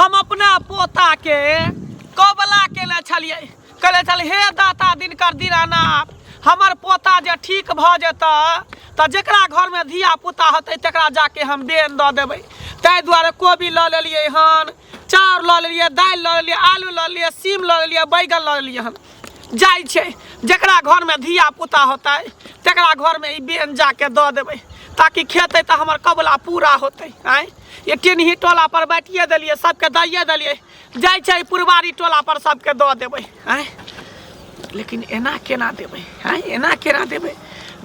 हम अपना पोता के कबला केले छलिए कहले छल हे दाता दिनकर दीनानाथ हमर पोता जे ठीक भ जेता त जेकरा घर में धिया पुता होते तकरा जाके हम बेन द देबै ताहि दुआरे कोबी ल लेलिए हन चाउर ल लेलिए दाल ल लेलिए आलू ल लेलिए सीम ल लेलिए बैगन ल लेलिए हन जाय छै जेकरा घर में धिया पुता होते तकरा घर में ई बेन जाके द देबै ताकि खेते त हमर कबला पूरा होते आय ये टेनही टोला पर बैठिए देलिए सबके दैए देलिए जाय छै पुरवारी टोला पर सबके द देबै आय लेकिन एना केना देबै आय एना केना देबै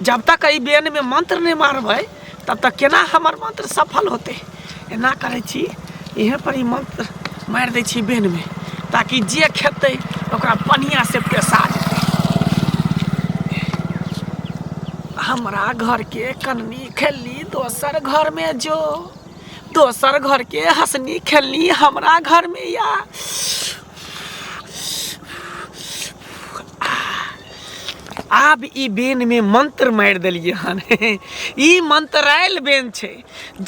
जब तक ई बेन में मंत्र नहीं मारबै तब तक केना हमर मंत्र सफल होते एना करे छी इहे पर ई मंत्र मार दै छी बेन में ताकि जे खेते ओकरा बढ़िया से पेशा जेतै हमरा घर के कन्नी खेलनी दोसर घर में जो दोसर घर के हंसनी खेलनी हमरा घर में या आब ई बेन में मंत्र मार देलिए हन ई मंत्र आयल बेन छे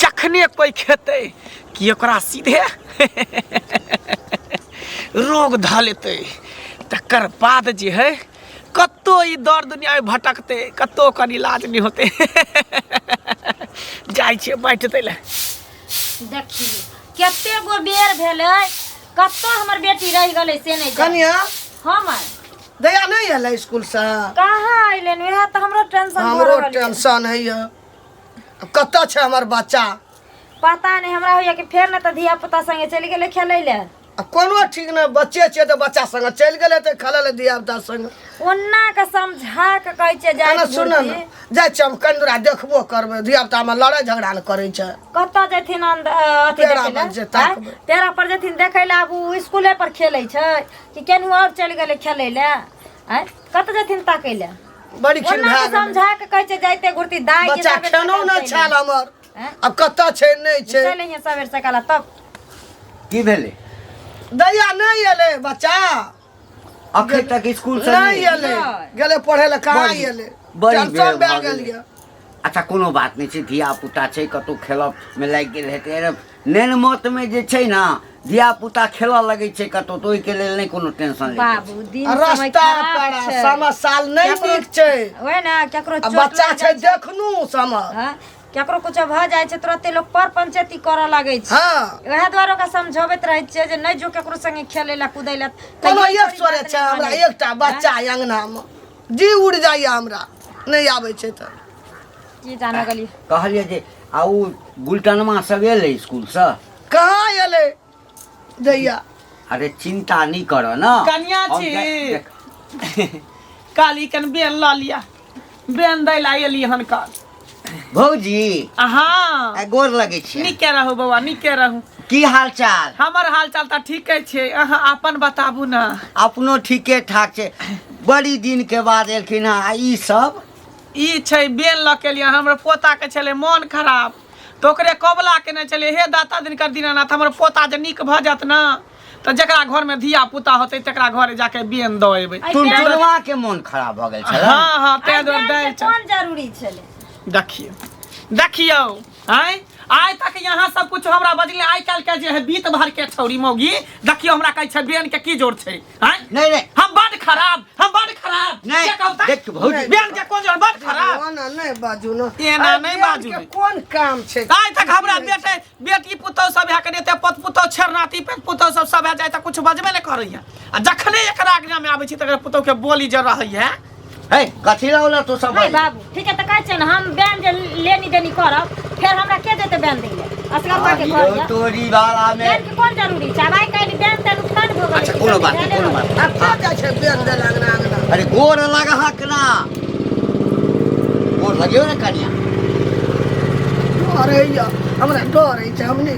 जखने कोई खेते कि ओकरा सीधे रोग ध लेते तकर बाद जे है कतो ई दौड़ दुनिया में भटकते कतो कर इलाज नहीं होते जाय छे बैठते ले देखिए केते गो बेर भेले कतो हमर बेटी रह गेले से नहीं कन्या हमर दया नहीं आले स्कूल से कहाँ आइले वह तो हमरो टेंशन हमरो टेंशन है अब कत्ता छे हमर बच्चा पता नहीं हमरा होया कि फेर न त धिया पुता संगे चली गेले खेलै ले अब कोनो ठीक न बच्चे छे तो बच्चा संग चल गेले त खेले धिया पुता संग ओन्ना के समझा के कहै छे जाय ना सुन न जाय छे हम कंदरा देखबो करबे धिया पुता में लड़ाई झगड़ा न करे छे कत्ता जथिन अथी देखे तेरा पर जथिन देखै ले अब उ स्कूले पर खेलै छे कि केनहु और चल गेले खेलै ले हैं कत जथिन ताकै ले बड़ी खिन ओन्ना के समझा के कहै छे जाइते गुरती दाई बच्चा खेनो न छाल हमर अब कत्ता छे नहीं छे चले हिया सवेर सकाला तब की भेले दया नहीं आले बच्चा अखन तक स्कूल से नहीं आले गेले पढ़े ले कहाँ आले बड़ी टेंशन बेर भए भऽ गेल गेलै। ये अच्छा कोनो बात नहीं छे धिया पुता छे कतौ खेलब में लाग गेल हेते नेन मत में जे छे ना धिया पुता खेला लगे छे कतौ तो ओइ के लेल नहीं कोनो टेंशन ले बाबू दिन समय रास्ता खराब पर छै समय साल नहीं नीक छे ओए ना केकरो अब चोट बच्चा लग छे जाइ देखनु समय हां केकरो कुछ भ जाय छै तुरंत लोग पर पंचायती करऽ लागै छै हां वह द्वारा का समझाबैत रहै छै जे नहीं जो केकरो संगे खेलै ला कूदै ला कोनो एक सोरे छे हमरा एकटा बच्चा अंगना में जी उड़ जाइए हमरा नहीं आवे छे त की जाना गली कहलिए जे आउ गुलटनमा सब एले स्कूल से कहाँ आले दैया अरे चिंता नहीं करो ना कन्या छी काली कन बेन ला लिया बेन दै ला एलिए हन काल भौजी हाँ गोर लगे छे निके रहू बाबा निके रहू की हाल चाल हमर हाल चाल त ठीके छे अहाँ अपन बताबू ना अपनो ठीके ठाक छे बड़ी दिन के बाद एलखिन आ ई सब ई छै बेन ल के लिए हमर पोता के छले मन खराब तो ओकरे कबला केने छले हे दाता दिनकर दीनानाथ हमर पोता जे नीक भ जात ना तो जकरा घर में धिया पुता होते तकरा घर जाके बेन द एबै टुनटुनवा के मन खराब भ गेल छले हाँ हाँ ते दर दै छै कौन जरूरी छले देखियो हैं आइ तक यहाँ सब कुछ हमरा बजले आइ काल के जे है बीत भर के छौरी मौगी देखियो हमरा कहै छै बेन के की जोड़ छै हैं नहीं नहीं हम बड़ खराब नहीं, के कहता देख भौजी बेन के कोन जोड़ बड़ खराब ना नहीं बाजू ना एना नहीं बाजू के कौन काम छे आइ तक हमरा बेटी पुतौ सब है के देते पत पुतौ छरनाती पे पुतौ सब है जाय त कुछ बजबे नहीं करैया आ जखने एकरा आज्ञा में आबै छी तकर पुतौ के बोली ज रहैया है कथी लाउला तो सब है बाबू ठीक है त कहै छै ना हम बैन जे लेनी देनी करब फिर हमरा के देते बैन दै ले असगरवा के घर या तोरी वाला में बैन के कौन जरूरी छै भाई कहली बैन ते नुकसान भ गेलै अच्छा कोनो बात नहीं कोनो बात अब का जा छे बेन दे अंगना अरे गोर लगा हक ना गोर लगियो ना कनिया अरे या हमरा डर है छे हमनी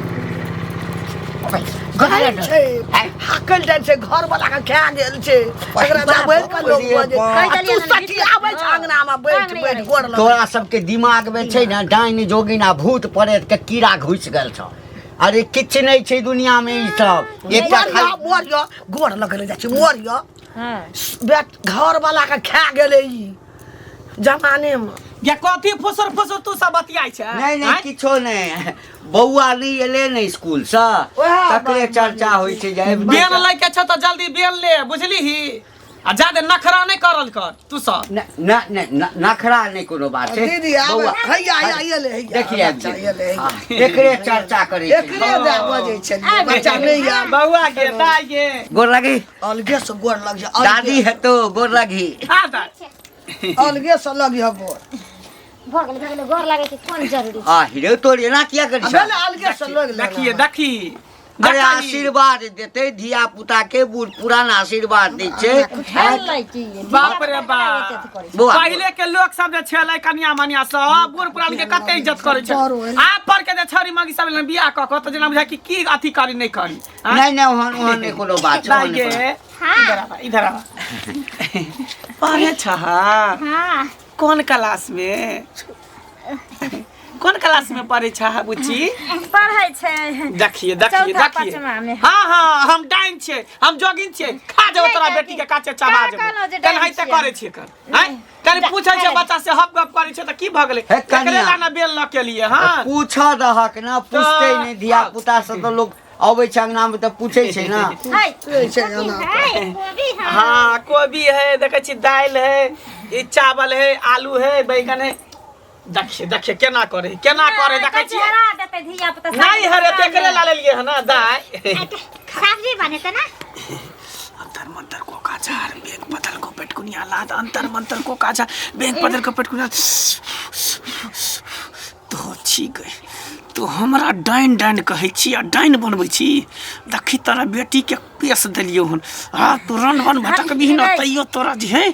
हाकल जाय छे घर वाला के खा गेल छे एकरा जाबे के लोग बजे तू सठी आबै छ अंगना में बैठ बैठ गोर लग तोरा सबके दिमाग में छै ना डाइन जोगिना भूत प्रेत के कीड़ा घुस गेल छ अरे किछ नहीं छै दुनिया में ई सब एकटा मोरिया गोर लगले जाय छे मोरिया हां बेट घर वाला के खा गेले ई जमाने में ये कथी फुसुर फुसुर तू सब बतियाई छै नहीं किछो नहीं बौआ नहीं एले नहीं स्कूल से तकले चर्चा होई छै जे बेन लै के छ त जल्दी बेन ले बुझलीही आ ज्यादा नखरा नहीं करल कर तू सब नखरा नहीं कोनो बात छै दीदी आवे हैया ले देखिए एकरे चर्चा करे छै एकरे दा बजे छै बच्चा नहीं या बौआ के दाई के गोर लगी अलगे से गोर लग जा दादी है तो गोर लगी आ दाई अलगे से लग जा गोर भगले गोर लागे के कोन जरूरी आ हिरो तोड़ एना किया करी अबे अलगे से लग देखी अरे आशीर्वाद देते धिया पुता के बूढ़ पुरान आशीर्वाद दै छै बाप रे बाप पहले के लोग सब जे छलै कन्या मनिया सब बूढ़ पुरान के कते इज्जत करे छै आप पर के जे छरी मगी सब बियाह क क त जेना बुझाय कि अथी करी नहीं करी नहीं ओहन नहीं कोनो बात छै दाई गे इधर आ पढ़े छ हां कौन क्लास में पढ़े छ बुच्ची पढ़ै छै देखिए हाँ हम डाइन छे हम जोगिन छे खा जाओ तोरा बेटी के काचे चबा जेबो कल हई त करे छे कर हैं कल पूछै छै बच्चा से हप गप करे छै त की भ गेलै एकरे लाना बेल ल के लिए हां पूछ दहक ना पूछते नहीं धिया पुता से तो लोग अबै छै अंगना में त पूछै छै ना हाँ कोबी है देखे छी दाल है ये चावल है आलू है बैगन है देखिए केना करे देखे छी नहीं हरे तेकरे ला लेलिए है ना दाई सब्जी बने त ना अंतर मंतर को काचार बेग बदल को पेटकुनिया लाद अंतर मंतर को काचार बेग बदल को पेटकुनिया तो छी गई तो हमरा डाइन कहै छी आ डाइन बनबै छी देखी तोरा बेटी के पेश देलियो हन आ तू रन बन भटक भी न तइयो तोरा जे है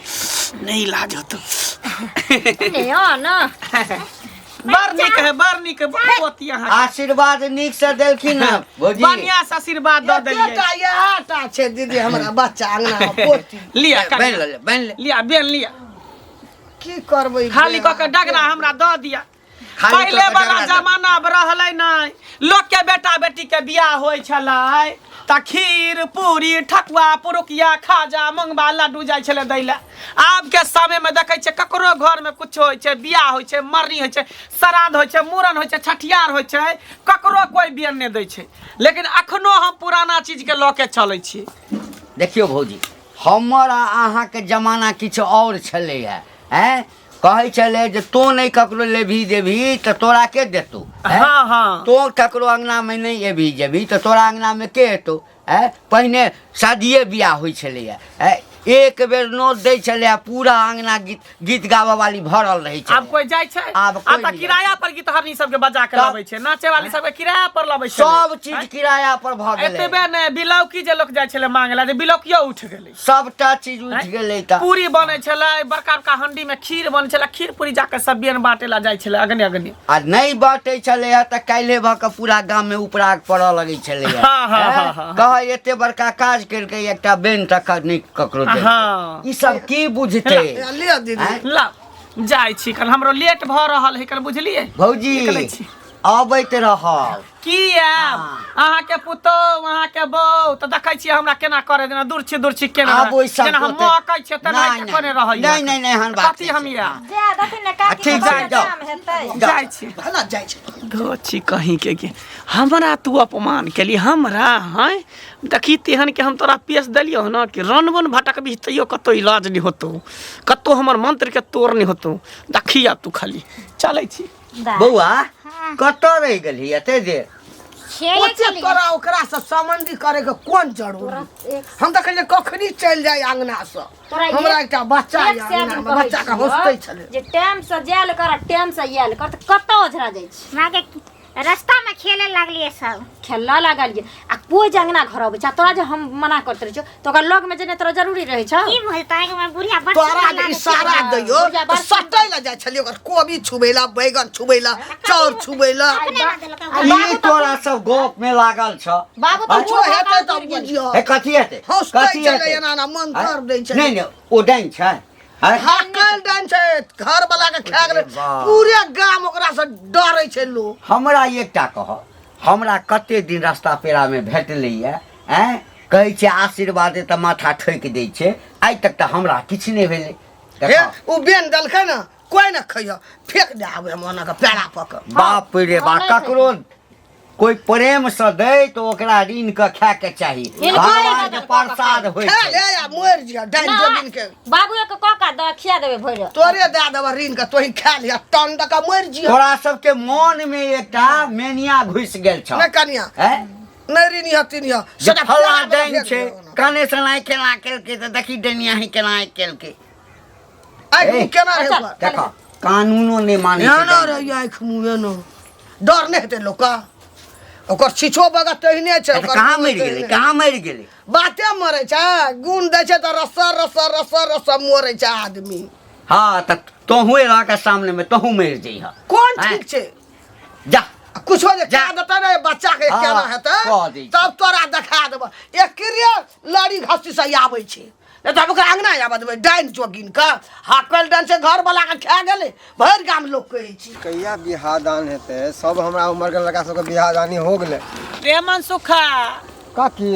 नहीं लाजत ले आ ना बड़ नीक है बहुत यहाँ आशीर्वाद नीक से देलखिन ना भौजी बढ़िया से आशीर्वाद द देलिए बेटा यहाटा छै दीदी हमरा बच्चा अंगना में पोती लिया बन ले लिया बेन लिया की करबै खाली क के डगना हमरा द दिया पहले वाला जमाना रहलै नहीं लोग के बेटा बेटी के बियाह होय छलै त खीर पूरी ठकुआ पुरुकिया खाजा मंगबा लड्डू जाय छले दैला आब के समय में देखे छै ककरो घर में कुछ होय छै बियाह होय छै मरनी होय छै श्राद्ध होय छै मूरन होय छै छठियार होय छै ककरो कोई बियाह नहीं दै छै लेकिन अखनो हम पुराना चीज के ल के चलै छी देखियो भौजी हमर अहाँ के जमाना किछ और छलै हैं कहै छलै जे तो नहीं ककरो लेभी देभी तो तोरा के देतौ हाँ तो ककरो अंगना में नहीं एभी जेभी तो तोरा अंगना में के एतौ पहिने शादिये बियाह होइ छलैया एक बेर नोट दै छलै पूरा अंगना गीत गावे वाली भरल रहै छै आब कोई जाय छै आब त किराया पर गीत हरनी सब के बजा के लाबै छै नाचे वाली सब के किराया पर लाबै छै सब चीज किराया पर भ गेलै एतबे ने बिलौकी जे लोग जाय छलै मांगला जे बिलौकियो उठ गेलै सबटा चीज उठ गेलै त पूरी बनै छलै बड़का बड़का हंडी में खीर बनै छलै खीर पूरी जाके सब बियन बाटे ला जाय छलै अगने आ नहीं बाटे छलै त काल्हे भ के पूरा गांव में उपराग पड़ऽ लगै छलै कह एते बड़का काज करके एकटा बेन तक नहीं ककरो हाँ ई सब की बुझते लिया दीदी ला जाय छी कल हमरो लेट भ रहल है कल बुझलिए भौजी आबैत रहल की अहाँ के पुतो अहाँ के बहू त देखै छी हमरा केना करे देना दूर छी केना जेना हम मौकै छै त नहीं कोने रहै नहीं हन बात कथि हम या जा दथिन न काकी ठीक के काम हेतै जाय छी भला जाय छै गोची कहीं के हमरा तू अपमान केली हमरा हैं देखी तेहन के हम तोरा पेश देलियो न कि रनवन भटक भी तैयो कतो इलाज नहीं होतो कतो हमर मंत्र के तोड़ नहीं होतो देखिया तू खाली चलै छी बौआ कत रह गेली एते देर ओते तोरा ओकरा से संबंधी करे के कोन जरूरत हम त कहले कखनी चल जाय अंगना से हमरा एकटा बच्चा या अंगना में बच्चा का हंसते छले जे टाइम से जायल कर टाइम से आयल कर त कतो ओझरा जाय छै माँ के रास्ता में खेले लगलिए सब खेलना लागल आ कोई जंगना घर अबै छ तोरा जे हम मना करते रह तो ओकर लग में जेने तोरा जरूरी रहै छ की बोलता है कि मैं बुढ़िया बच्चा तोरा जे इशारा दियो त सटै ल जाय छलिए ओकर कोबी छुबैला बैगन छुबैला चाउर छुबैला ई तोरा सब गप में लागल छ बाबू कुछो हेतै त बुझियो हे कथि हेतै कथि हेतै एना मन कर दै छै नहीं ओ डाइन छै हाकल डाइन छै घर वाला के खा गेलै पूरे गाम ओकरा से डरै छै लोग हमरा एकटा कह हमरा कते दिन रास्ता पेड़ा में भेटलैया कहै छै आशीर्वाद त माथा ठोक दै छै आइ तक त हमरा किछ नहीं भेलै हे उ बेन दलकै न कोई ना खइया फेंक दे आवे मना के पेड़ा पक बाप रे बा ककरो कोई प्रेम से दे तो ओकरा ऋण के खाए के चाहिए भगवान के प्रसाद होय खा छै ले या मोर जिया डाइन जमीन के बाबू के कका द खिया देबे भइर तोरे दे देबा ऋण के तोही खा लिया टन का मोर जिया तोरा सबके मन में एकटा मेनिया घुस गेल छ ना कनिया हैं नहीं ऋण हती नहीं जे फला दैन छै काने से नहीं केना केलके त देखी डनिया ही केना केलके आई केना रे देखो कानूनो नहीं माने या ना रे आँख मुँह न डर नहीं हेतै लोक ओकर छिछो बगा तहिने छै कहाँ मरि गेलै बाते मरै छै गुण दै छै त रस मरै छै आदमी हाँ त तोहू रह के सामने में तोहू मरि जइह कोन ठीक छै जा कुछो जे जा। खा देतै ने बच्चा के केना हाँ, हेतै कह दै छै। तब तोरा देखा देब एकरे लड़ी घसी से आबै छै नहीं तब ओकरा अंगना आबा देबै डाइन जोगिन के हाकल डाइन से घर वाला के खा गेलै भरि गाम लोग कहै छी कहिया बियाह दान हेतै सब हमरा उम्र के लड़का सबके बियाह दानी हो गेलै रेमन सुखा काकी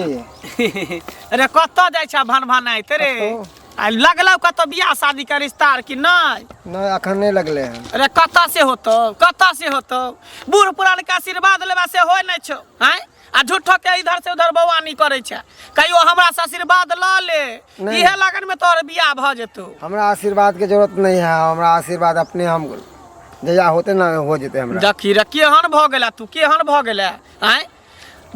अरे कतऽ जाइ छ भनभनाइत रे आ लगलौ कतऽ बियाह शादी के रिश्ता कि नहीं नहीं अखन नहीं लगले हैं अरे कतऽ से होतो बूढ़ पुरान के आशीर्वाद लेबा से होय नहीं छौ हैं आ झूठो के इधर से उधर बवानी करे छै कहियो हमरा से आशीर्वाद ल ले नहीं। इहे लगन में तोर बियाह भ जेतौ हमरा आशीर्वाद के जरूरत नहीं है हमरा आशीर्वाद अपने हम जहिया होते ना हो जेते हमरा देखी रे केहन भ गेला तू केहन भ गेला हैं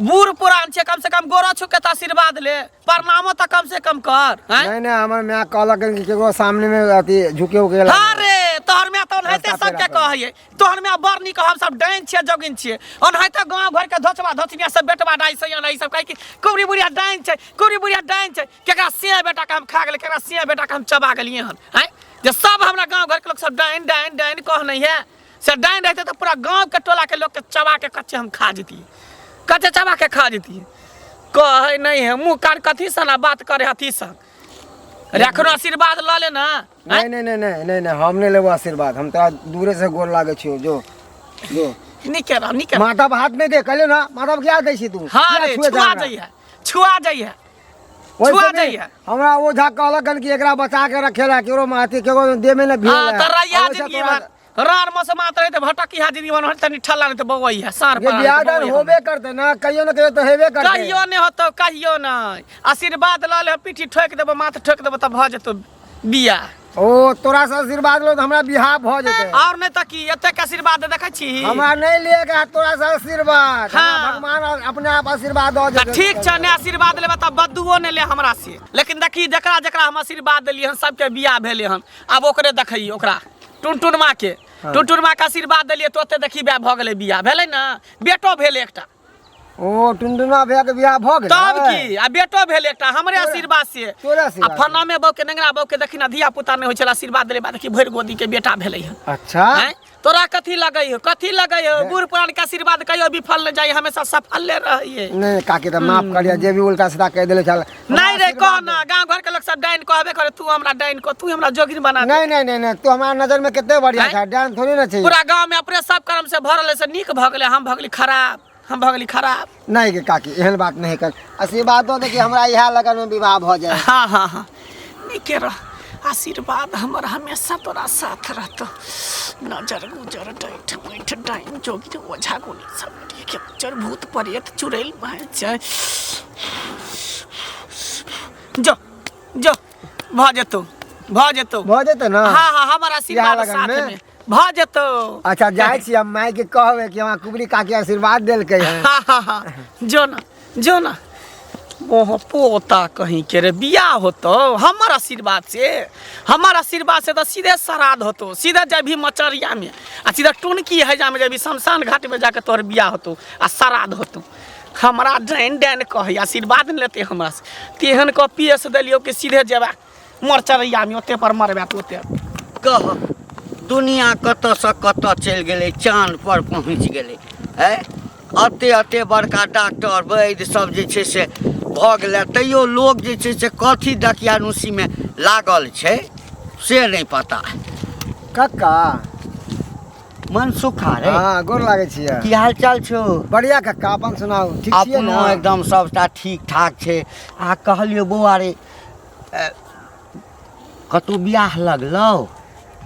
बूढ़ पुरान छै कम से कम गोरा छु के त आशीर्वाद ले प्रणामो त कम से कम कर हैं नहीं नहीं हमर मैं कहलक कि केकरो सामने में अथी झुके उके हाँ रे तोहर में तो ओनहिते सबके कहैये तोहर में बड़ नीक हम सब डाइन छियै जोगिन छियै ओनहिते गाँव घर के धोचबा धोचनिया सब बेटवा डाइ सैया ई सब कहै कि कुबरी बुढ़िया डाइन छै केकरा सिया बेटा के हम खा गेलै केकरा सिया बेटा के हम चबा गेलियै हन हैं जे सब हमरा गाँव घर के लोग सब डाइन कहनै है से डाइन रहते तो पूरा गाँव के टोला के लोग के चबा के कच्चे हम खा जतियै कच्चे चबा के खा जतियै कहै नहीं है मुँह कान कथी सन बात करे हथी सन रखनो आशीर्वाद ल ले ना नहीं नहीं नहीं नहीं नहीं नहीं हम नहीं लेबो आशीर्वाद हम तोरा दूरे से गोर लागे छियो जो निके माथा पर हाथ नहीं दे कहले ना माथा पर क्या दै छी तू हाँ क्या रे छुए छुआ जा जाइए वैसे छुआ नहीं, जाइए हमरा वो झा कहलक कि एकरा बचा के रखेला केरो माथी केरो दे में ना भी हाँ तो रैया जिंदगी भर रार मौसम आत रहे तो भटकी हा जिंदगी भर तनी ठल्ला नहीं तो बवई है सार ये बियाह दान होबे करते ना कहियो ना कहियो तो हेबे करते कहियो नहीं होतो कहियो नहीं आशीर्वाद ल ले पीठी ठोक देबो माथ ठोक देबो तब भ जेतो बिया ओ तोरा से आशीर्वाद लो तो हमरा बियाह भ जेते और नहीं तो की एते के आशीर्वाद देखै छी हमरा नहीं लेगा तोरा से आशीर्वाद हाँ। हमरा भगवान अपने आप आशीर्वाद दो तो ठीक छ ने आशीर्वाद लेबा त बद्दुओ ने ले हमरा से लेकिन देखी जकरा जकरा हम आशीर्वाद देलिए हन सबके बियाह भेले हन अब ओकरे देखै ओकरा टुनटुनमा के टुनटुनमा के आशीर्वाद देलिए तो ओते देखी बे भ गेलै बियाह भेलै ना बेटो भेल एकटा ओ टुनटुना भैया के बियाह भ गेल तब की आ बेटो भेल एकटा हमरे आशीर्वाद से तोरे आ आशीर्वाद फन्ना में बौ के नेंगरा बौ के देखी ना धिया पुता ने होय छला आशीर्वाद देले बाद देखी भरि गोदी के बेटा भेलै हन अच्छा हैं तोरा कथी लगै हो बूढ़ पुरान के आशीर्वाद कहियो विफल न जाई हमेशा सफल ले रहिए नहीं काकी तो माफ करिया जे भी उल्टा सीधा कह देले चल नहीं रे कह ना गांव घर के लोग सब डाइन कहबे करे तू हमरा डाइन को तू हमरा जोगिन बना दे नहीं नहीं नहीं नहीं तू हमारा नजर में कितने बढ़िया था डांस थोड़ी ना चाहिए पूरा गांव में अपने सब कर्म से भरल है से नीक भ गेलै हम भ गेली खराब नहीं के काकी एहन बात नहीं कर आशीर्वाद दो दे कि हमरा यह लगन में विवाह भ जाए हाँ नीके रह आशीर्वाद हमर हमेशा तोरा साथ रहतो नजर गुजर डाइट मैठ डाइन जोगिन ओझा गुनी सब के चर भूत प्रेत चुड़ैल भाई छै जो भ जेतो ना हाँ हमारा आशीर्वाद लगन साथ में? में भ जेतो अच्छा जाए छी हम माय के कहबे कि हमरा कुबरी काकी आशीर्वाद देलकै है हाँ जो ना ओह पोता कहीं के रे बियाह होतो हमर आशीर्वाद से तो सीधे श्राद्ध होतो सीधे जब भी मचरिया में आ सीधा टुनकी है जा में जब शमशान घाट में जाके तोर बियाह होतो आ श्राद्ध होतो हमरा डाइन कहे आशीर्वाद नहीं लेते हमरा से तेहन को पीएस दिलियो कि सीधे जेबा मरचरिया में ओते पर मरबा तो ओते कह दुनिया कत से कत चल गेलै चांद पर पहुँच गेलै है अते बड़का डॉक्टर वैद्य सब जे छै से भ गेलै तैयो लोग जे छै से कथी दकियानुसी में लागल छै से नहीं पता कक्का मन सुखा रे हाँ गोर लागे छियै की हाल चाल छौ बढ़िया कक्का अपन सुनाओ ठीक छियै अपनो ना एकदम सबटा ठीक ठाक छै आ कहलियो बौआ रे कतौ बियाह लगलौ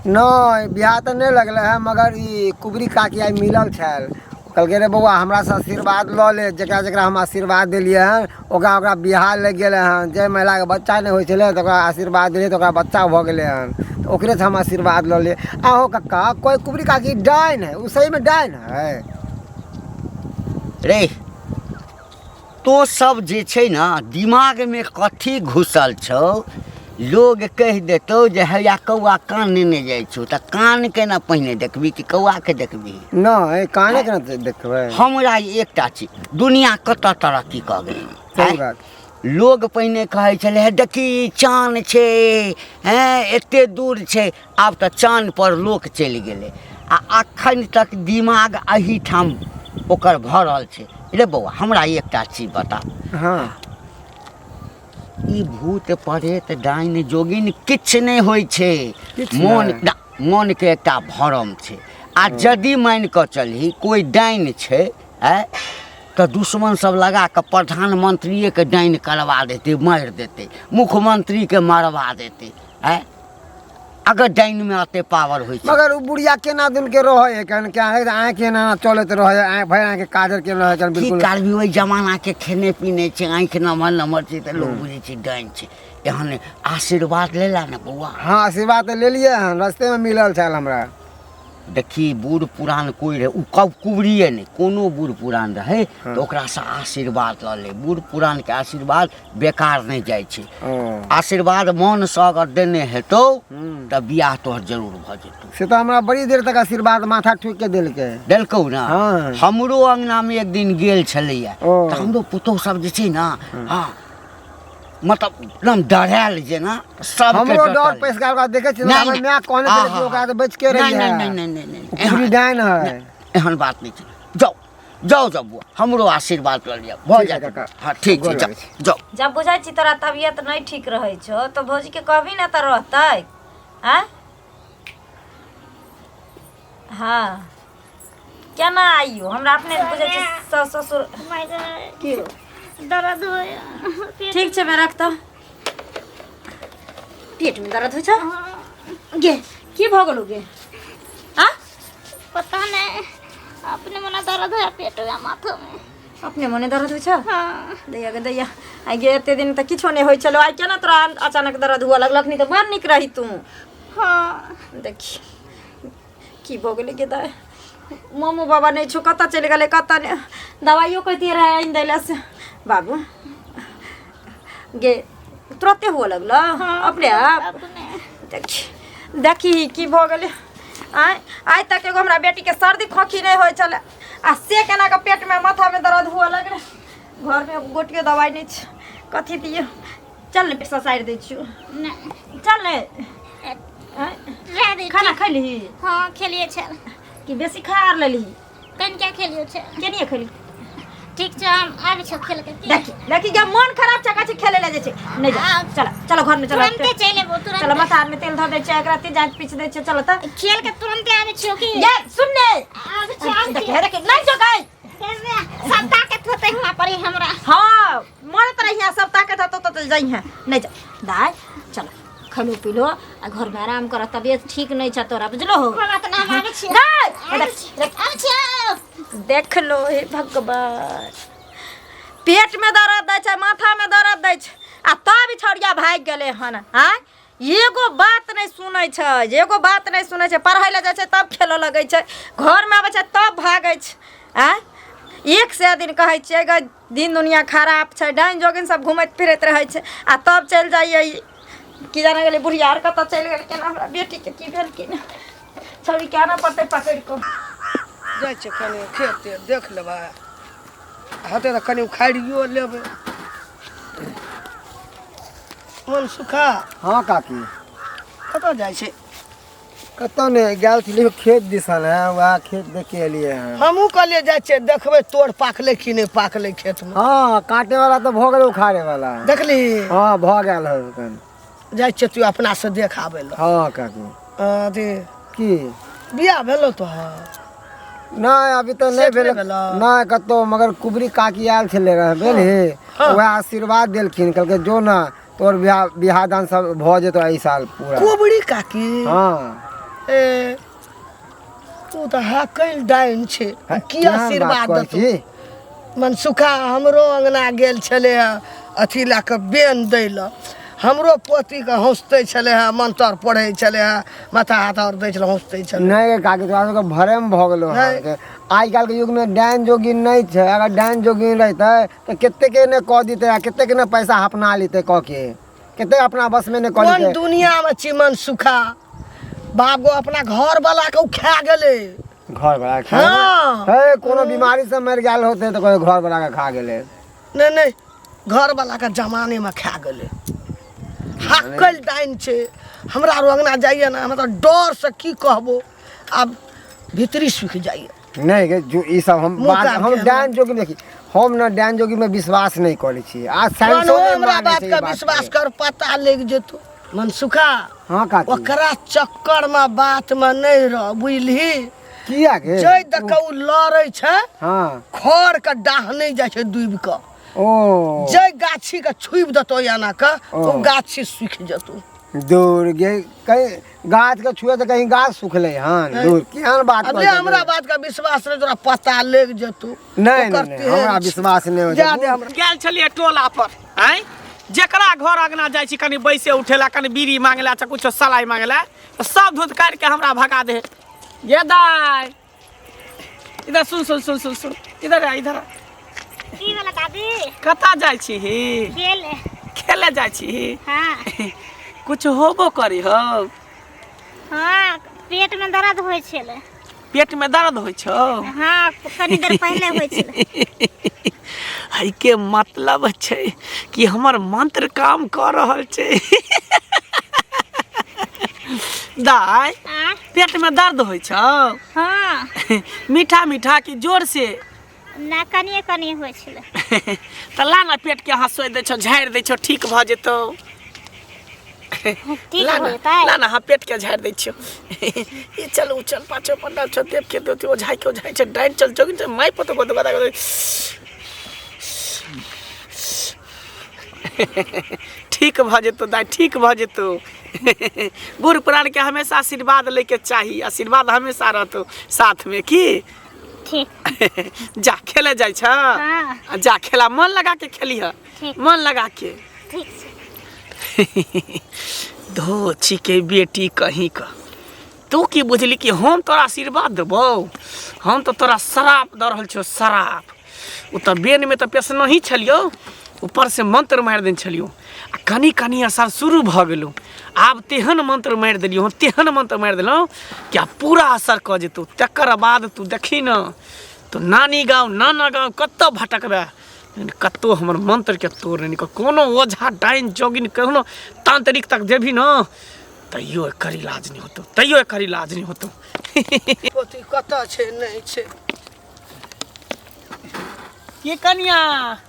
नहीं बियाह तो नहीं लगल है मगर ई कुबरी काकी आई मिलल छल कहलकै रे बौआ हमरा से आशीर्वाद लऽ ले जकरा जकरा हम आशीर्वाद देलियै हन ओकरा ओकरा बियाह लग गेलै हन जे महिलाके बच्चा नहि होइ छलै तऽ ओकरा आशीर्वाद देलियै तऽ ओकरा बच्चा भऽ गेलै हन तऽ ओकरे से हम आशीर्वाद लऽ लिए आहो कक्का कोई कुबरी काकी डाइन है उ सही में डाइन है रे तो सब जे छै ना दिमाग में कथी घुसल छौ लोग कह देतौ जे हैया कौआ कान नेने जाइ छौ तऽ कान के ना पहिने देखबी कि कौआ के देखबी नहीं काने के ना देखबै हमरा एकटा चीज दुनिया कतऽ तरक्की कऽ गेल सही बात लोग पहिने कहै छलै हे देखी चाँद छै हैं एते दूर छै आब तऽ चाँद पर लोक चलि गेलै आ अखन तक दिमाग एही ठाम ओकर भरल छै रे बौआ हमरा एकटा चीज बता हाँ ई भूत प्रेत डाइन जोगिन किछु नहि होइ छै किछु मोन नहि। मोन के एकटा भरम छै आ यदि मान कऽ चलही कोई डाइन छै तऽ दुश्मन सब लगा कऽ प्रधानमंत्रिये के डाइन करवा देते मारि देते मुख्यमंत्री के मारवा देते अगर डाइन में अते पावर होइ छै मगर उ बुढ़िया केना दिन के रहे है कन क्या है आँख केना चलत रहे आँख भाई आँख के काजर के रहे कन की बिल्कुल करबी ओहि जमाना के खेने पीने छै आँखि नमहर नमहर छै तऽ लोग बुझै छै डाइन छै एहन आशीर्वाद लेला ने बौआ हाँ आशीर्वाद तो ले लिए हन रास्ते में मिलल छल हमरा देखी बूढ़ पुरान कोई रहे उ कब कुबरिए नहीं कोनो बूढ़ पुरान रहे तो ओकरा से आशीर्वाद लऽ ले बूढ़ पुरान के आशीर्वाद बेकार नहीं जाइ छै आशीर्वाद मन से अगर देने हेतौ तब बियाह तोहर जरूर भऽ जेतौ से तो हमरा बड़ी देर तक आशीर्वाद माथा ठोक के देलकौ ना हाँ। हमरो अंगना में एक दिन गेल छलैया तऽ हमरो पुतौह सब जे छै ना हाँ मतलब एकदम डरायल जेना सब हमरो डर पैसा का देखे छी हमर माय कहने छले कि ओकरा तो बच के रही है नहीं कुबरी डाइन है एहन बात नहीं छै जाओ जाओ जाओ बुआ हमरो आशीर्वाद लऽ लिअ भऽ जाएत हाँ ठीक छै जाओ जब बुझाइ छी तोरा तबियत नहीं ठीक रहै छौ तो भौजी के कहबी ना त रहतै हैं हाँ केना आइयो हमरा अपने बुझै छी सास ससुर की दर्द होय ठीक छै मैं रखता पेट में दर्द होइ छ गे की भ गेलो गे आ पता नहीं अपने मना दर्द है पेट में माथा में अपने मने दर्द होइ छ हाँ दैया गे दैया आई गे एते दिन त किछो नहीं होइ छलो आई केना तोरा अचानक दर्द हुआ लगलक नहीं तो बड़ निक रही तू हाँ देखी की भ गेलै गे दाय मम्मू बाबा नहीं छो कत चलि गेलै कत नहीं दवाइयो कहती रहे आइन दैला से बाबू गे तुरंते हुआ लगल अपने आप अपने देखी देखी की भ गेलै आइ तक एगो हमरा बेटी के सर्दी खोखी नहीं होइ छले आ से केना के पेट में माथा में दर्द हुआ लगले घर में गोटियो दवाई नहीं छ कथी दियो चल ने पेट ससाइर दै छियो नहीं चल ने रह दे खाना खैली हाँ खेलिए छल कि बेसी खा लेली कन क्या खेलियो छल केनिए खैली ठीक छै हम आबै छ खेल के देखी देखी क्या मन खराब चका छै खेले ले जे छै नहीं जा चल चलो घर में चलो तुरंते चले वो तुरंत चलो मसार में तेल धर दे छै एकरा ते जांच पीछ दे छै चलो त खेल के तुरंते आबै छियो की ये सुन ने आबै छ देखी देखी नहीं जो गई सब ताकत होते हुआ पड़ी हमरा हां मन त रही सब ताकत हो तो जाई है नहीं जा दाई चलो खलो पीलो आ घर में आराम कर तबियत ठीक नहीं छ तोरा बुझलो हो हमरा त नाम आबै छी आबै छी देख लो हे भगवान पेट में दर्द दै छै माथा में दर्द दै छै आ तब छड़िया भाग गेले हन हां एगो बात नहीं सुनै छै एगो बात नहीं सुनै छै पढ़ै ले जाइ छै तब खेले लगै छै घर में आबै छै तब भागै छै एक से दिन कहै छियै ग दिन दुनिया खराब छै डाइन जोगिन सब घुमैत फिरैत रहै छै आ तब चल जाइए की जाने गेलै बुढ़िया आर कतऽ चलि गेलै केना हमरा बेटी के की भेल कि छौरी के आना पड़तै पकड़ि कऽ जाइ छै कनि खेत देख लेबै हेतै तऽ कनि उखाड़ियो लेबै मन सुखा हाँ काकी कतऽ जाइ छै कतौ नहीं गेल छलियै खेत दिसन है वहाँ खेत देख के एलिए हैं हमहूँ कहलिए जाइ छियै देखबै तोड़ पाकलै कि नहीं पाकलै खेतमे हाँ काटे वाला तो भऽ गेल उखाड़े वाला देखली हाँ भऽ गेल है कन जाइ छियै तू अपना से देख आबै लए हाँ काकी अथी की बियाह भेलौ तोहर नहीं अभी तो नहीं सेट भेल नहीं भेलौ? नहीं कतो मगर कुबरी काकी आयल छले रहे भेली हाँ। वह आशीर्वाद देलखिन कहलकै जो ना तोर बियाह दान सब भऽ जेतौ एहि साल पूरा कोबड़ी काकी हाँ ए तू तो हकल डाइन छे की आशीर्वाद दतू मनसुखा हमरो अंगना गेल छले अथी ला के बेन दै ल हमरो पोती के हंसते छले है मंत्र पढ़े छले है माथा हाथ और दै छले हंसते छले नहीं काकी तोरा सबके भरम भ गेलो है आज कल के युग में डायन जोगिन नहीं है अगर डायन जोगिन रहते तो कितने के ने कह देते कितने के ने पैसा अपना लेते कह के कितने अपना बस में ने कह कौन देते दुनिया में चिमन सुखा बाप गो अपना घर वाला के खा गेले घर वाला खा हाँ। है कोनो बीमारी से मर गेल होते तो कोई घर वाला के खा गेले नहीं घर वाला के जमाने में खा गेले हकल डाइन छे हमरा रोंगना जाइए ना हम तो डर से की कहबो अब भीतरी सूख जाइए नहीं के जो ई सब हम मुँह बात काट हम के डायन जोगी देखी हम ना डायन जोगी में विश्वास नहीं करै छी आज कौनो साइंसो में हमरा माने बात छै ई का बात विश्वास के। कर पता लग जेतो मनसुखा हाँ काकी ओकरा चक्कर में बात में नहीं रह बुझली किया के जय देखौ लड़ै छै हाँ खड़ के डाह नहीं जाय छै डूब के ओ जय गाछी के छुब देतो याना के ओ। तो गाछी सूख जेतो दूर गे कहीं गाछ के छुए तो कहीं गाछ सूखले हन दूर केहन बात अब कर ले हमरा बात का विश्वास नहीं तोरा पता लग जेतो नहीं नहीं हमरा विश्वास नहीं हो जा दे हमरा गेल छलिए टोला पर आय जेकरा घर अगना जाइ छी कनी बैसे उठेला कनी बीड़ी मांगेला चाहे कुछ सलाई मांगेला तो सब धूत काट के हमरा भगा दे ये दाई इधर सुन सुन सुन सुन सुन इधर आ इधर आ। की वाला दादी कता जाइ छी ही खेले खेले जाइ छी ही हाँ कुछ होबो करी हो हाँ पेट में दर्द होइ छले पेट में दर्द होइ छौ हाँ कनी देर पहले होइ छले हई के मतलब छै कि हमर मंत्र काम कर रहल छै दाई आ पेट में दर्द होइ छौ हाँ मीठा मीठा कि जोर से ना कनिए कनिए होइ छले तऽ ला ना पेट के हंसोइ दै छौ झाड़ि दै छौ ठीक भऽ जेतौ ठीक ला ना होता ला ना हाँ पेट के झाड़ि दै छियौ ये चल उचल पाछो पंडा छौ देख के देती ओ झाइ छै डाइन चल जोगिन छै माइ पतो को दगा ठीक भऽ जेतौ दाइ ठीक भऽ जेतौ बूढ़ पुरान के हमेशा आशीर्वाद लेके चाही आशीर्वाद हमेशा रहतौ साथ में की ठीक जा खेले जाइ छ हाँ। जा खेला मन लगा के खेली है ठीक। मन लगा के ठीक छै धो छिके बेटी कहीं का तू की बुझली कि हम तोरा आशीर्वाद देबो हम तो तोरा शराप दऽ रहल छियौ शराप ओ तऽ बेन में तऽ पेशना ही छलियो ऊपर से मंत्र मारि देने छलियो आ कनी कनी असर शुरू भऽ गेलो आब तेहन मंत्र मारि देलियो तेहन मंत्र मारि देलहुँ कि आब पूरा असर कऽ जेतौ तकर बाद तू देखी न तो नानी गाँव नाना गाँव कतऽ भटकबे कतो हमर मंत्र के तोड़ नहीं कोनो ओझा डाइन जोगिन कोनो तांत्रिक तक जेबी न तैयो एकर इलाज नहीं होतो तैयो एकर इलाज नहीं होतो पोती कतऽ छै नहीं छै की कनिया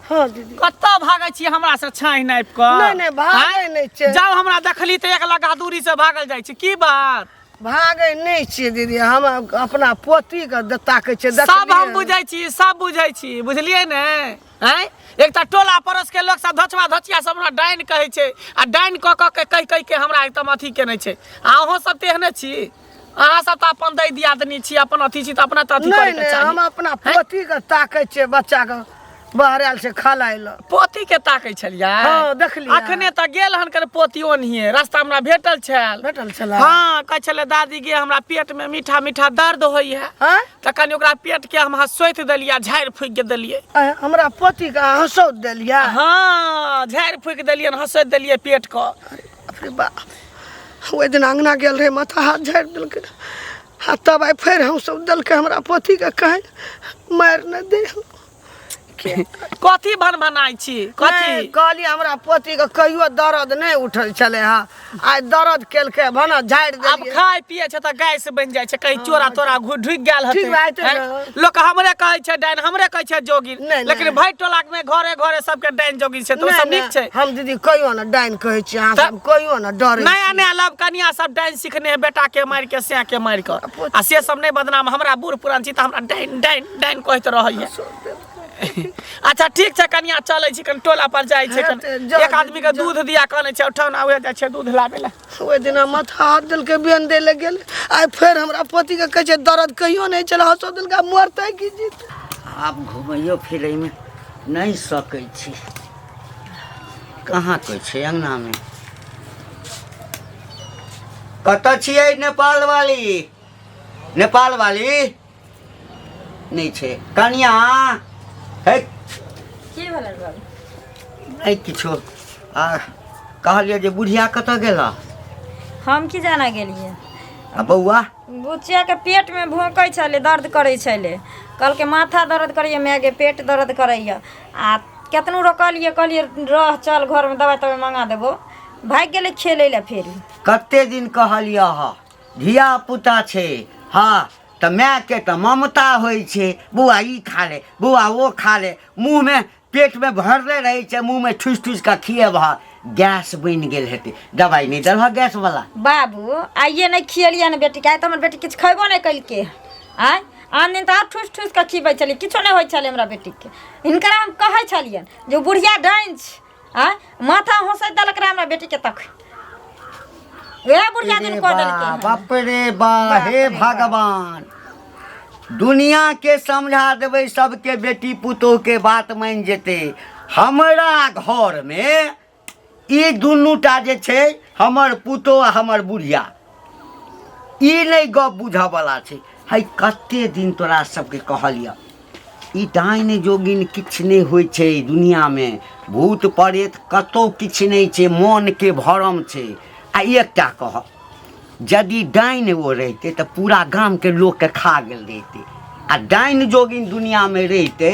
हाँ दीदी कतऽ भागै छी हमरा से छाई नापि क नहीं भागै नहीं छै जाओ हमरा देखली त एक लगा दूरी से भागल जाइ छी की बात भागै नहीं छियै दीदी हम अपना पोती के ताकै छै सब हम बुझै छी सब बुझै छी बुझलियै ने हैं एक ता टोला पड़ोस के लोग सब धचवा धचिया सब हमरा डाइन कहै छै आ डाइन क क के कहि के हमरा एकदम अथी केने छै अहाँ सब तेहने छी अहाँ सब त अपन दै दियादनी छी अपन अथी छी त अपना त अथी करे नहीं के नहीं चाही हम अपना पोती के ताकै छियै बच्चा के बहराल से खलाइ ल पोती के ताकै छलियै हाँ, देखलियै। अखने त गेल हन कर पोती ओनहिए रास्ता हमरा भेटल छल भेटल छलै हाँ कहै छलै दादी गे हमरा पेट में मीठा मीठा दर्द होइए हाँ त कनी ओकरा पेट के हम सोति देलियै झाड़ि फूकि के देलियै हमरा पोती के हंसौ देलियै हाँ झाड़ि फूकि देलियै हंसोति देलियै पेट के अरे बा ओहि दिन अंगना गेल रहे माथा हाथ झाड़ि देलकै आ तब आई फेर हंसौ देलकै हमरा पोती के कहे मारि न दे कथी भनभनाइ छी कथी कहली हमरा पोती के कहियो दर्द नहीं उठल छले हा आई दर्द केलकै भना झाड़ि अब देलियै खाय पिए छै त गैस बनि जाइ छै कहीं चोरा तोरा ढुकि गेल हतै ठीक बात है हैं? ना। लोक हमरे कहै छै डाइन हमरे कहै छै जोगिन नहीं, लेकिन नहीं। भाई टोला में घरे घरे सबके डाइन जोगिन छै तो नहीं, सब नीक नहीं, छै हम दीदी कहियो न डाइन कहै छी अहाँ तब- सब कहियो न डरै नया नया लव कनिया सब डाइन सीखने है बेटा के मार के से के मार के आ से सब नहीं बदनाम हमरा बूढ़ पुरान छी त हमरा डाइन डाइन डाइन कहैत रहैया अच्छा ठीक छै कनिया चलै छी कन टोला पर जाइ छै कन हेतै, जा, एक आदमी के जा। दूध दिया कहने छै उठौना उहे जाइ छै दूध लाबे ला ओहि दिना माथा हाथ देलकै बियन दे ले गेल आइ फेर हमरा पति के कहै छै दर्द कहियो नहीं चल हंसो देलकै मरतै कि जीतै आब घुमैयो फिरैमे नहीं सकै छी कहाँ कोई छै अंगनामे कतऽ छियै नेपाल वाली नहीं छै कनिया है की भेलै बाबू नहीं किछो कहलिए जे बुढ़िया कतऽ गेला हम की जाना गेलिए आ बौआ बुचिया के पेट में भोंकै छले दर्द करै छले कहलकै माथा दर्द करैया मैगे पेट दर्द करैया आ केतनो रोकलिए कहलिए रह चल घर में दवाई तवाई मंगा देबो भाग गेलै खेलै ला फेर कते दिन कहलिए हा धिया पुता छै हाँ तऽ माय के तऽ ममता होइ छै बौआ ई खा ले बौआ वो खा ले मुँह में पेट में भरले रहे छै मुँह में ठूस ठूस के खिएब गैस बनि गेल हेतै दवाई नहीं देलह गैस वाला बाबू आइए नहीं खियलिए ने बेटी के आइ तऽ हमर बेटी किछु खैबो नहीं कलके आइ आन दिन तऽ ठूस ठूस के खिबै छलिए किछो नहीं होइ छलै हमरा बेटी के हिनकरा हम कहै छलियन जे बुढ़िया डाइन छै आइ माथा होसै देलक रहे हमरा बेटी के तक वह बुढ़िया दिन कह देलकै बाप रे बा हे भगवान दुनिया के समझा देबै सबके बेटी पुतोह के बात मान जेतै हमरा घर में ई दुनूटा जे छै हमर पुतोह आ हमर बुढ़िया ई नहीं गप बुझऽ वाला छै है कते दिन तोरा सबके कहलिया ई डाइन जोगिन किछु नहीं होइ छै दुनिया में भूत प्रेत कतौ किछु नहीं छै मन के भरम छै आ एकटा कह यदि डाइन वो रहते तो पूरा गांव के लोग के खा गेल रहते आ डाइन जोगिन दुनिया में रहते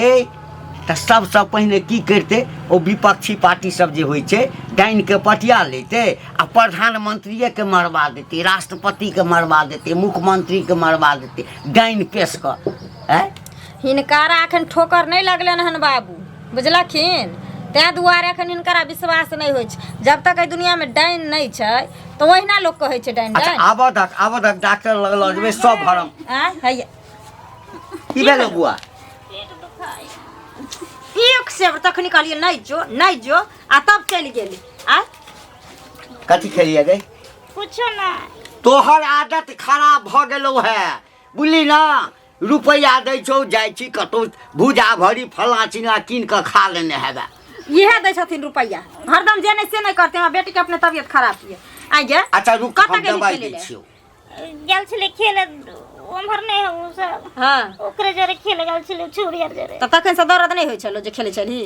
तो सबसे पहले की करते ओ विपक्षी पार्टी सब जे होइ छै डाइन के पटिया लेते आ प्रधानमंत्री के मरवा देते राष्ट्रपति के मरवा देते मुख्यमंत्री के मरवा देते डाइन पेश कर हिनकारा एखन ठोकर नहीं लगलन हन बाबू बुझलखिन तैं दुआरे एखन हिनकरा विश्वास नहीं होइ छै जब तक एहि दुनिया में डाइन नहीं छै तो ओहिना लोग कहै छै डाइन अच्छा डाइन आब तक डॉक्टर लगल जेबै सब भरम हैया की भेलै बुआ पेट दुखाय एक सेर तखनी कहलिए नहीं जो आ तब चल गेली आ कथी खेलिए गई कुछो ना तोहर आदत खराब भ गेलो है बुझली ना रुपया दै छौ जाइ छी कतौ भूजा भरी फल्ला चिना कीन के खा लेने हेबे इहे दै छथिन रुपैया हरदम जे नहीं से नहीं करते हमरा बेटी के अपने तबियत खराब है आ गे अच्छा रुक हम दवाई दै छियौ गेल छले खेले ओम्हर नहीं हो सब हां ओकरे जरे खेले गेल छले छुरियर जरे त तखन से दर्द नहीं होइ छलो जे खेले छली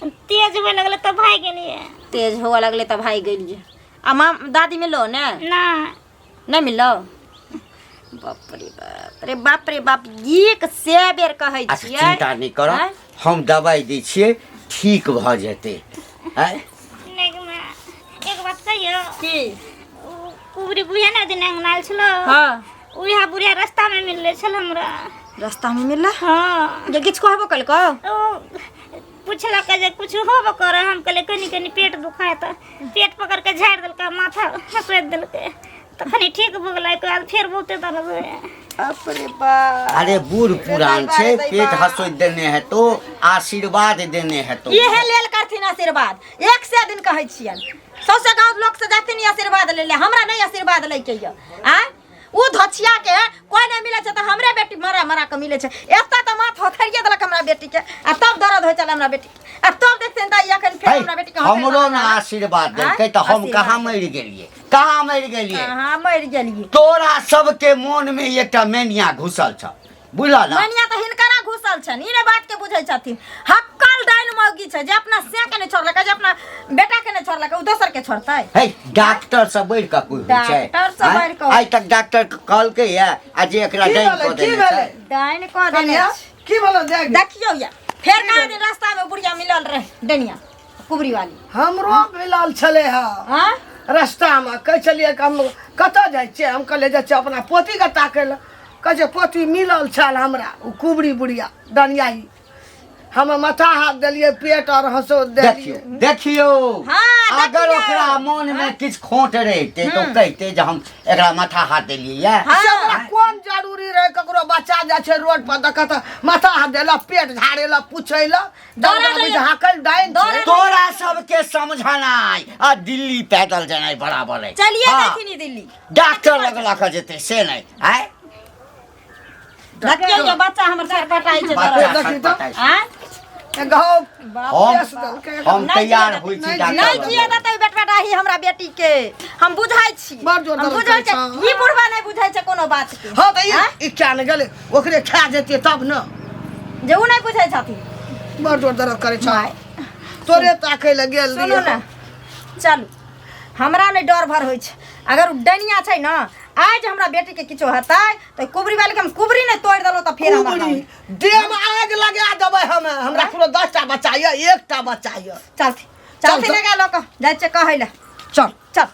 तेज होए लगले त भाग गेलिए तेज होए लगले त भाग गेलिए आ मां दादी मिलो ने ना नहीं मिलो बाप रे बाप एक सेबेर कहै अच्छा छियै चिंता नहीं कर हम दवाई दै छियै ठीक भ जेतै एक बात कहियो की कुबरी बुढ़िया ना दिन अंगनाल छलो हां उहा बुढ़िया रास्ता में मिलले छल हमरा रास्ता में मिलला हां जे किछ कहबो कल को पूछला के जे कुछ होबो करे हम कहले कनी पेट दुखाय त पेट पकड़ के झाड़ देलका माथा हसोत देलके तखनी ठीक भ गेलै के बाद फेर बहुते दर्द होय अपरे बाप अरे बूढ़ पुरान छै पेट हसोत देने है तो आशीर्वाद देने है तो इहे लेल करथिन आशीर्वाद एक से दिन कहै छियन सौसे गांव लोग से जाते नहीं आशीर्वाद ले ले हमरा नहीं आशीर्वाद ले के आ उ धछिया के कोई नहीं मिले छै त हमरे बेटी मरा के मिले छै एता त माथ होथरिए देलक हमरा बेटी के आ तब दर्द होय चल हमरा बेटी आ तब देखते त एखन फेर हमरा बेटी के हमरो ना आशीर्वाद देलकै त हम कहाँ मर गेलिए हां मर गेलिए तोरा सबके मन में एकटा मेनिया घुसल छ बुझला ना मेनिया त हिनकरा घुसल छन ई ने बात के बुझै छथिन हक्कल डाइन मौगी छै जे अपना से के ने छोड़लक जे अपना बेटा के ने छोड़लक उ दोसर के छोड़तै हे डॉक्टर सब बैठ का कोई होइ छै डॉक्टर सब बैठ के आइ तक डॉक्टर कहलकै या आ जे एकरा डाइन क देने छै डाइन क देने की बोलो जाए देखियो या फेर कहाँ दिन रास्ता में बुढ़िया मिलल रहे डनिया कुबरी वाली हमरो मिलल छले हा हां रास्ता में कह चलिए हम कतऽ जाइ छियै हम कहले जाइ छियै अपना पोती के ताकै लए कहे पोती मिलल छल हमरा उ कुबरी बुढ़िया डनियाई हम माथा हाथ देलिए पेट और हंसो देखियो हाँ, अगर देखियो। ओकरा मन में किछ खोट रहते तो कहते जे हम एकरा माथा हाथ देलिए या हमरा कोन जरूरी रहे ककरो बच्चा जाय छै रोड पर देखत माथा हाथ देला पेट झाड़ेला पूछैला हाकल डाइन तोरा सबके समझनाई आ दिल्ली पैदल जेनाई बराबर है। चलिए हाँ, देखिनी दिल्ली डॉक्टर लग लख जेते से नहीं आय देखियो जो बच्चा हमर सर पटाई छै बच्चा देखी तो। सटपटाई। हैं हम तैयार होई छी नहीं डॉक्टर किए लग। देतै बेटा ही हमरा बेटी के हम बुझाई छी बड़ जोर हम दर्द बुझाई करै छै छै। ई बुढ़वा नहीं बुझाई छै कोनो बात के हाँ तो ई क्या न गेले ओकरे खा जेते तब न जे उ नहीं बुझाई छथिन बड़ जोर दर्द करे छ माय तोरे ताकै ल गेल सुनो ना चलू हमरा नहीं डर भर होइ छै अगर उ डनिया छै ना आज हमरा बेटी के किछो हेतै तो कुबरी वाले के हम कुबरी नहीं तोड़ देलो तो फिर हमरा कुबरी देह में आग लगा देबै हम हमरा कोनो 10 टा बच्चा ये 1 टा बच्चा ये चलती चलती चल। लगा लोक जाय छै कहै ले चल चल